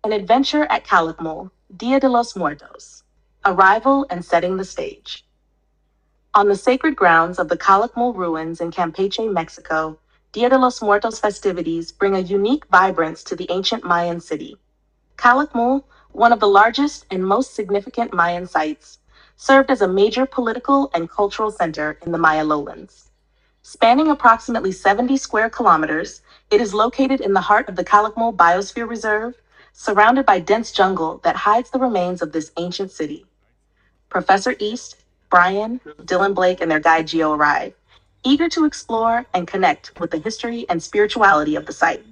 An adventure at Calakmul, Dia de los Muertos. Arrival and setting the stage. On the sacred grounds of the Calakmul ruins in Campeche, Mexico, Dia de los Muertos festivities bring a unique vibrance to the ancient Mayan city. Calakmul, one of the largest and most significant Mayan sites, served as a major political and cultural center in the Maya Lowlands. Spanning approximately 70 square kilometers, it is located in the heart of the Calakmul Biosphere Reserve, surrounded by dense jungle that hides the remains of this ancient city. Professor East, Bryan, Dylan Blake, and their guide Geo arrive, eager to explore and connect with the history and spirituality of the site.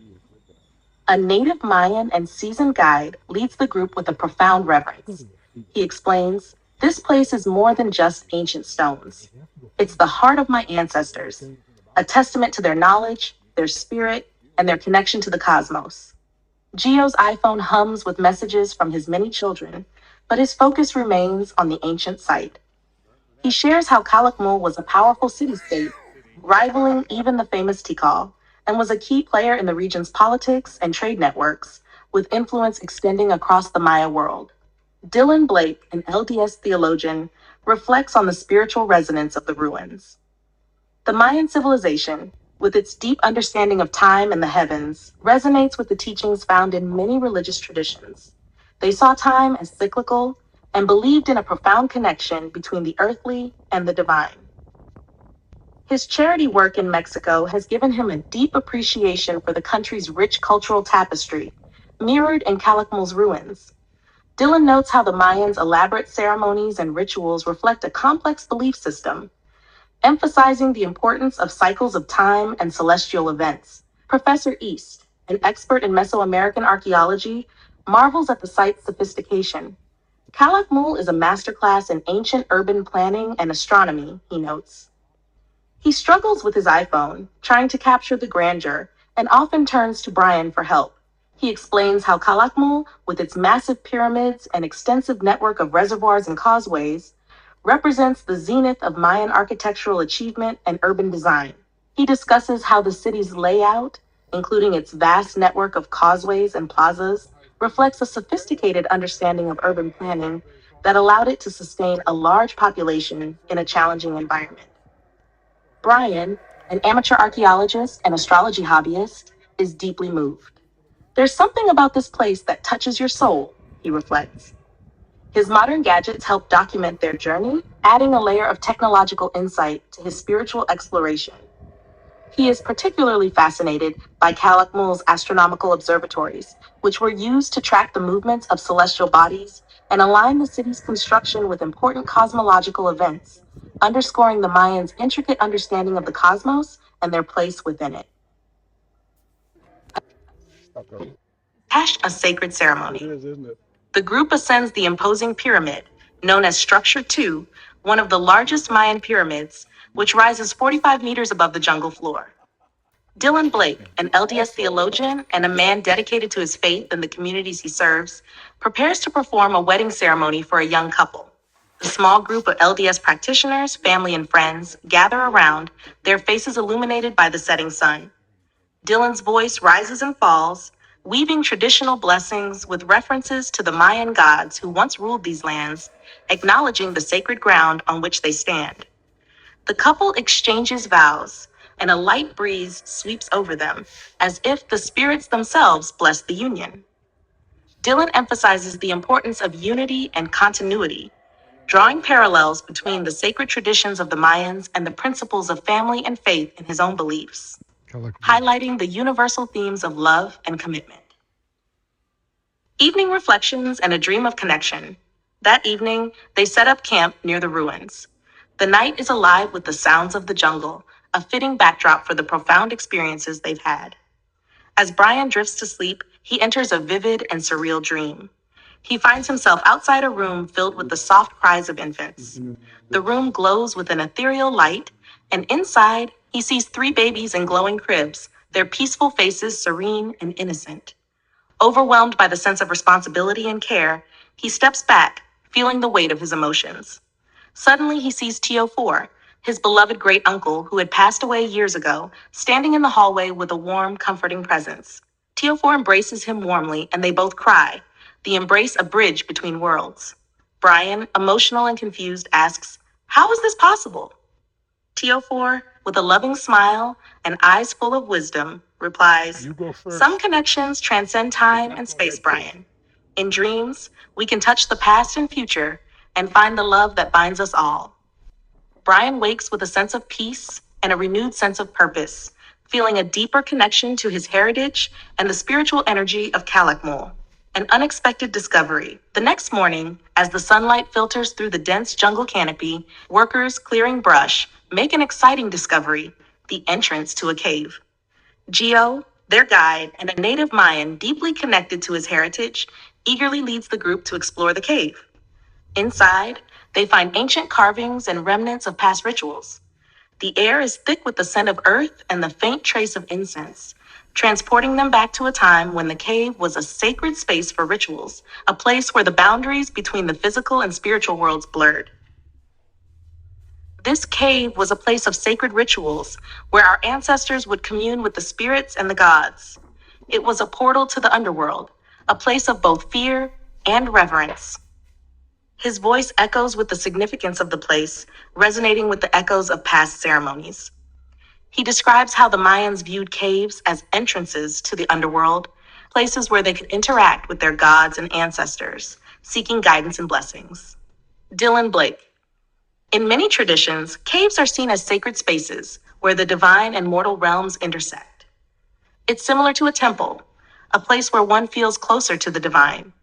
A native Mayan and seasoned guide leads the group with a profound reverence. He explains, "This place is more than just ancient stones. It's the heart of my ancestors, a testament to their knowledge, their spirit, and their connection to the cosmos." Geo's iPhone hums with messages from his many children, but his focus remains on the ancient site. He shares how Calakmul was a powerful city-state, rivaling even the famous Tikal, and was a key player in the region's politics and trade networks, with influence extending across the Maya world. Dylan Blake, an LDS theologian, reflects on the spiritual resonance of the ruins. The Mayan civilization, with its deep understanding of time and the heavens, resonates with the teachings found in many religious traditions. They saw time as cyclical and believed in a profound connection between the earthly and the divine. His charity work in Mexico has given him a deep appreciation for the country's rich cultural tapestry, mirrored in Calakmul's ruins. Dylan notes how the Mayans' elaborate ceremonies and rituals reflect a complex belief system, emphasizing the importance of cycles of time and celestial events. Professor East, an expert in Mesoamerican archaeology, marvels at the site's sophistication. Calakmul is a masterclass in ancient urban planning and astronomy, he notes. He struggles with his iPhone, trying to capture the grandeur, and often turns to Bryan for help. He explains how Calakmul, with its massive pyramids and extensive network of reservoirs and causeways, represents the zenith of Mayan architectural achievement and urban design. He discusses how the city's layout, including its vast network of causeways and plazas, reflects a sophisticated understanding of urban planning that allowed it to sustain a large population in a challenging environment. Bryan, an amateur archaeologist and astrology hobbyist, is deeply moved. "There's something about this place that touches your soul," he reflects. His modern gadgets help document their journey, adding a layer of technological insight to his spiritual exploration. He is particularly fascinated by Calakmul's astronomical observatories, which were used to track the movements of celestial bodies and align the city's construction with important cosmological events, underscoring the Mayans' intricate understanding of the cosmos and their place within it. Hash a sacred ceremony. It is, isn't it? The group ascends the imposing pyramid, known as Structure 2, one of the largest Mayan pyramids, which rises 45 meters above the jungle floor. Dylan Blake, an LDS theologian and a man dedicated to his faith and the communities he serves, prepares to perform a wedding ceremony for a young couple. The small group of LDS practitioners, family, and friends gather around, their faces illuminated by the setting sun. Dylan's voice rises and falls, weaving traditional blessings with references to the Mayan gods who once ruled these lands, acknowledging the sacred ground on which they stand. The couple exchanges vows, and a light breeze sweeps over them, as if the spirits themselves bless the union. Dylan emphasizes the importance of unity and continuity, drawing parallels between the sacred traditions of the Mayans and the principles of family and faith in his own beliefs, highlighting the universal themes of love and commitment. Evening reflections and a dream of connection. That evening, they set up camp near the ruins. The night is alive with the sounds of the jungle, a fitting backdrop for the profound experiences they've had. As Bryan drifts to sleep, he enters a vivid and surreal dream. He finds himself outside a room filled with the soft cries of infants. The room glows with an ethereal light, and inside, he sees three babies in glowing cribs, their peaceful faces serene and innocent. Overwhelmed by the sense of responsibility and care, he steps back, feeling the weight of his emotions. Suddenly, he sees Tio4, his beloved great uncle who had passed away years ago, standing in the hallway with a warm, comforting presence. Teofor embraces him warmly and they both cry, the embrace a bridge between worlds. Bryan, emotional and confused, asks, "How is this possible?" Teofor, with a loving smile and eyes full of wisdom, replies, "Some connections transcend time and space, Bryan. In dreams, we can touch the past and future and find the love that binds us all." Bryan wakes with a sense of peace and a renewed sense of purpose, feeling a deeper connection to his heritage and the spiritual energy of Calakmul. An unexpected discovery. The next morning, as the sunlight filters through the dense jungle canopy, workers clearing brush make an exciting discovery: the entrance to a cave. Gio, their guide and a native Mayan deeply connected to his heritage, eagerly leads the group to explore the cave. Inside, they find ancient carvings and remnants of past rituals. The air is thick with the scent of earth and the faint trace of incense, transporting them back to a time when the cave was a sacred space for rituals, a place where the boundaries between the physical and spiritual worlds blurred. This cave was a place of sacred rituals, where our ancestors would commune with the spirits and the gods. It was a portal to the underworld, a place of both fear and reverence. His voice echoes with the significance of the place, resonating with the echoes of past ceremonies. He describes how the Mayans viewed caves as entrances to the underworld, places where they could interact with their gods and ancestors, seeking guidance and blessings. Dylan Blake. In many traditions, caves are seen as sacred spaces where the divine and mortal realms intersect. It's similar to a temple, a place where one feels closer to the divine.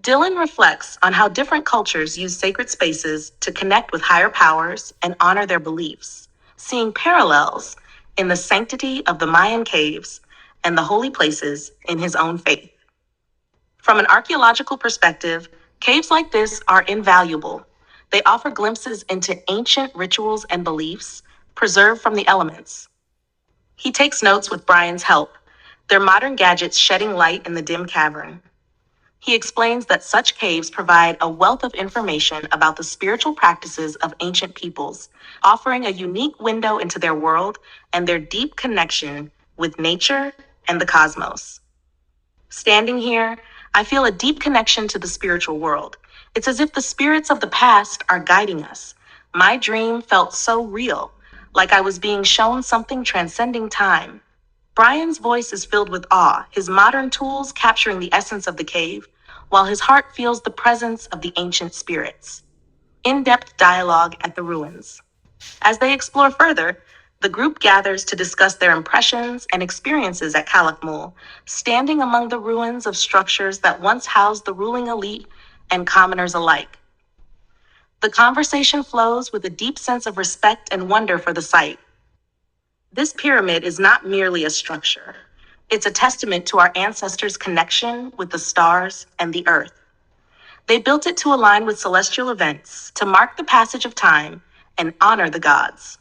Dylan reflects on how different cultures use sacred spaces to connect with higher powers and honor their beliefs, seeing parallels in the sanctity of the Mayan caves and the holy places in his own faith. From an archaeological perspective, caves like this are invaluable. They offer glimpses into ancient rituals and beliefs preserved from the elements. He takes notes with Bryan's help, their modern gadgets shedding light in the dim cavern. He explains that such caves provide a wealth of information about the spiritual practices of ancient peoples, offering a unique window into their world and their deep connection with nature and the cosmos. Standing here, I feel a deep connection to the spiritual world. It's as if the spirits of the past are guiding us. My dream felt so real, like I was being shown something transcending time. Bryan's voice is filled with awe, his modern tools capturing the essence of the cave, while his heart feels the presence of the ancient spirits. In-depth dialogue at the ruins. As they explore further, the group gathers to discuss their impressions and experiences at Calakmul, standing among the ruins of structures that once housed the ruling elite and commoners alike. The conversation flows with a deep sense of respect and wonder for the site. This pyramid is not merely a structure. It's a testament to our ancestors' connection with the stars and the earth. They built it to align with celestial events, to mark the passage of time and honor the gods.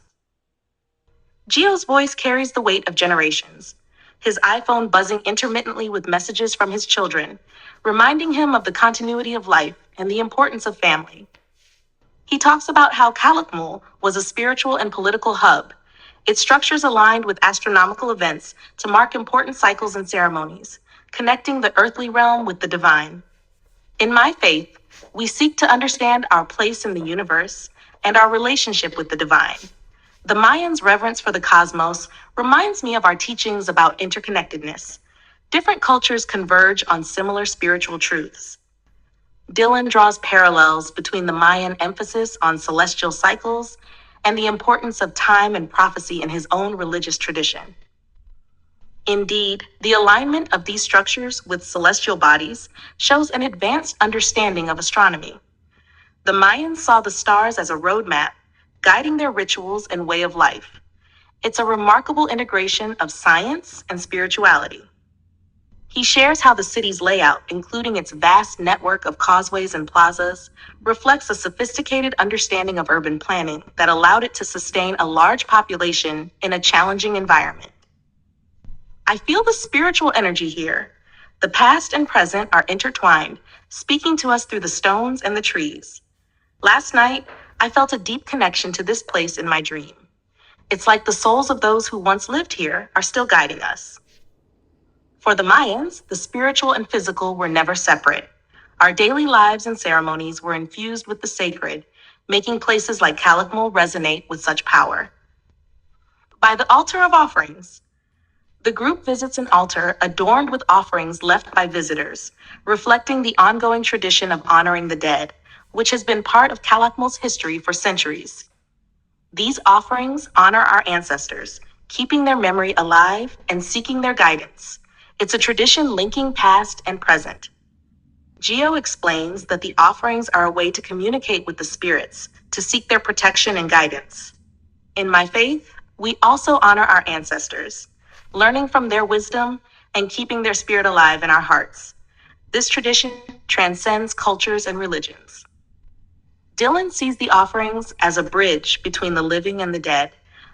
Gio's voice carries the weight of generations, his iPhone buzzing intermittently with messages from his children, reminding him of the continuity of life and the importance of family. He talks about how Calakmul was a spiritual and political hub, its structures aligned with astronomical events to mark important cycles and ceremonies, connecting the earthly realm with the divine. In my faith, we seek to understand our place in the universe and our relationship with the divine. The Mayans' reverence for the cosmos reminds me of our teachings about interconnectedness. Different cultures converge on similar spiritual truths. Dylan draws parallels between the Mayan emphasis on celestial cycles and the importance of time and prophecy in his own religious tradition. Indeed, the alignment of these structures with celestial bodies shows an advanced understanding of astronomy. The Mayans saw the stars as a roadmap, guiding their rituals and way of life. It's a remarkable integration of science and spirituality. He shares how the city's layout, including its vast network of causeways and plazas, reflects a sophisticated understanding of urban planning that allowed it to sustain a large population in a challenging environment. I feel the spiritual energy here. The past and present are intertwined, speaking to us through the stones and the trees. Last night, I felt a deep connection to this place in my dream. It's like the souls of those who once lived here are still guiding us. For the Mayans, the spiritual and physical were never separate. Our daily lives and ceremonies were infused with the sacred, making places like Calakmul resonate with such power. By the altar of offerings, the group visits an altar adorned with offerings left by visitors, reflecting the ongoing tradition of honoring the dead, which has been part of Calakmul's history for centuries. These offerings honor our ancestors, keeping their memory alive and seeking their guidance. It's a tradition linking past and present. Geo explains that the offerings are a way to communicate with the spirits, to seek their protection and guidance. In my faith, we also honor our ancestors, learning from their wisdom and keeping their spirit alive in our hearts. This tradition transcends cultures and religions. Dylan sees the offerings as a bridge between the living and the dead,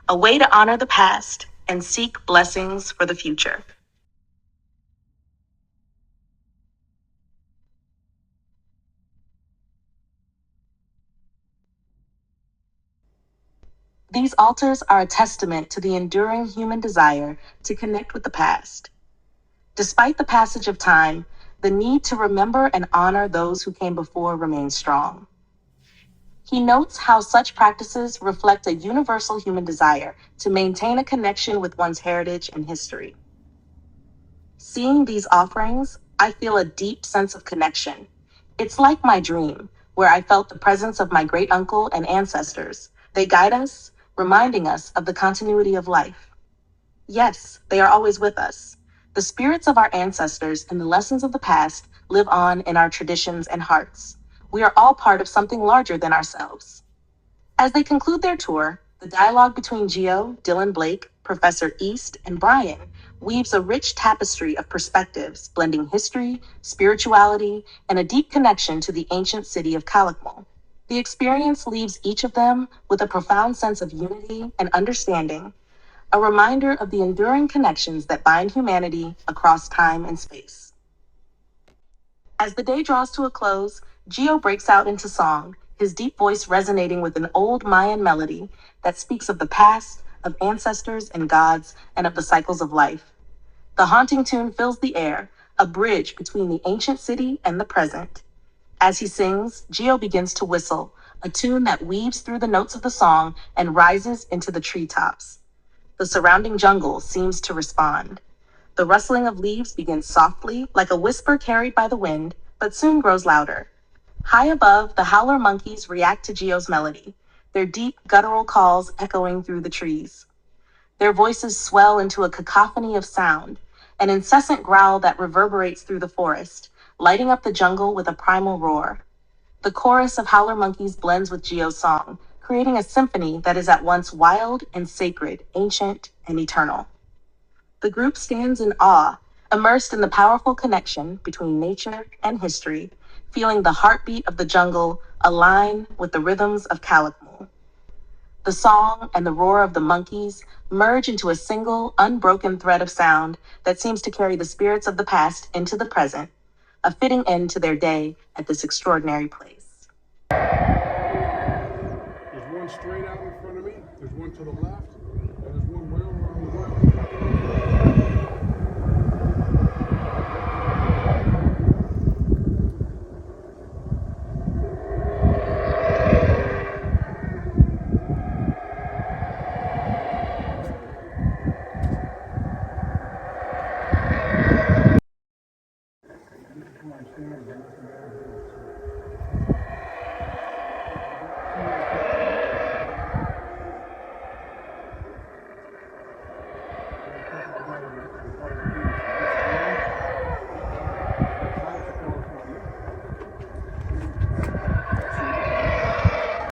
a way to honor the past and seek blessings for the future. These altars are a testament to the enduring human desire to connect with the past. Despite the passage of time, the need to remember and honor those who came before remains strong. He notes how such practices reflect a universal human desire to maintain a connection with one's heritage and history. Seeing these offerings, I feel a deep sense of connection. It's like my dream, where I felt the presence of my great uncle and ancestors. They guide us, reminding us of the continuity of life. Yes, they are always with us. The spirits of our ancestors and the lessons of the past live on in our traditions and hearts. We are all part of something larger than ourselves. As they conclude their tour, the dialogue between Geo, Dylan Blake, Professor East, and Bryan weaves a rich tapestry of perspectives, blending history, spirituality, and a deep connection to the ancient city of Calakmul. The experience leaves each of them with a profound sense of unity and understanding, a reminder of the enduring connections that bind humanity across time and space. As the day draws to a close, Geo breaks out into song, his deep voice resonating with an old Mayan melody that speaks of the past, of ancestors and gods, and of the cycles of life. The haunting tune fills the air, a bridge between the ancient city and the present. As he sings, Geo begins to whistle, a tune that weaves through the notes of the song and rises into the treetops. The surrounding jungle seems to respond. The rustling of leaves begins softly, like a whisper carried by the wind, but soon grows louder. High above, the howler monkeys react to Geo's melody, their deep, guttural calls echoing through the trees. Their voices swell into a cacophony of sound, an incessant growl that reverberates through the forest, lighting up the jungle with a primal roar. The chorus of howler monkeys blends with Geo's song, creating a symphony that is at once wild and sacred, ancient and eternal. The group stands in awe, immersed in the powerful connection between nature and history, feeling the heartbeat of the jungle align with the rhythms of Calakmul. The song and the roar of the monkeys merge into a single, unbroken thread of sound that seems to carry the spirits of the past into the present, a fitting end to their day at this extraordinary place. There's one straight out in front of me, there's one to the left, and there's one way over on the right.